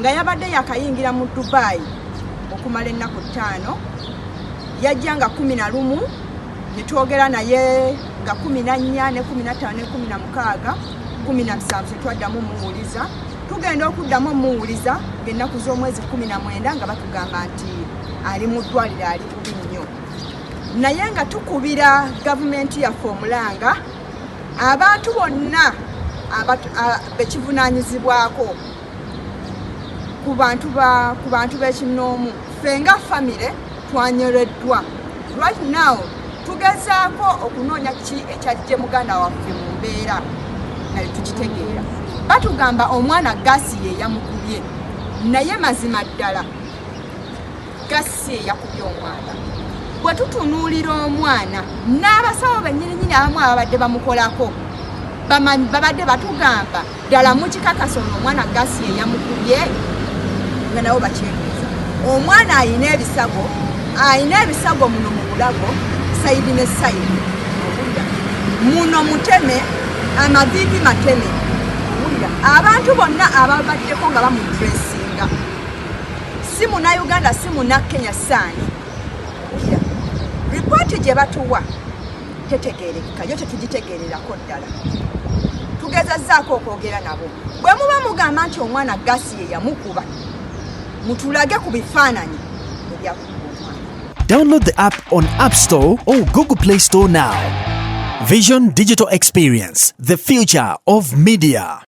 nga yabadde yakayingira mu Dubai okumala ennaku 5 yajja nga 11 ne twogera naye nga 14 ne 15 ne 16 17 twaddamu muwuliza tugenda okuddamu muwuliza ng'ennaku z'omwezi 19 nga batugamba nti ali mu ddwaliro ali kubi nnyo naye nga tukubira gavumenti yaffe omulanga abantu bonna bekivunaanyizibwako ku bantu b'ekinoomu ffe nga famire twanyoleddwa right now tugezaako okunoonya ki ekyajje muganda waffe mu mbeera naye tukitegeera batugamba omwana gasi ye yamukubye naye mazima ddala gasi ye yakubye omwana bwe tutunuulira omwana n'abasawo bennyininyini abamu ababadde bamukolako babadde batugamba ddala mukikakasa omwana gasi ye yamukubye nga nabo bakyebuuza omwana ayina ebisago muno mu bulago sayidi ne sayidi muno muteme amavivi mateme abantu bonna ababaddeko nga bamudressinga si munnauganda si munnakenya saani ripooti gye batuwa tetegeerekeka yo tetugitegeererako ddala tugezezzaako okwogera nabo bwe muba mugamba nti omwana gasi ye yamukuba mutulage ku bifaananyi ebyakuba omwana. Download the app on App Store or Google Play Store now. Vision Digital Experience, the future of media.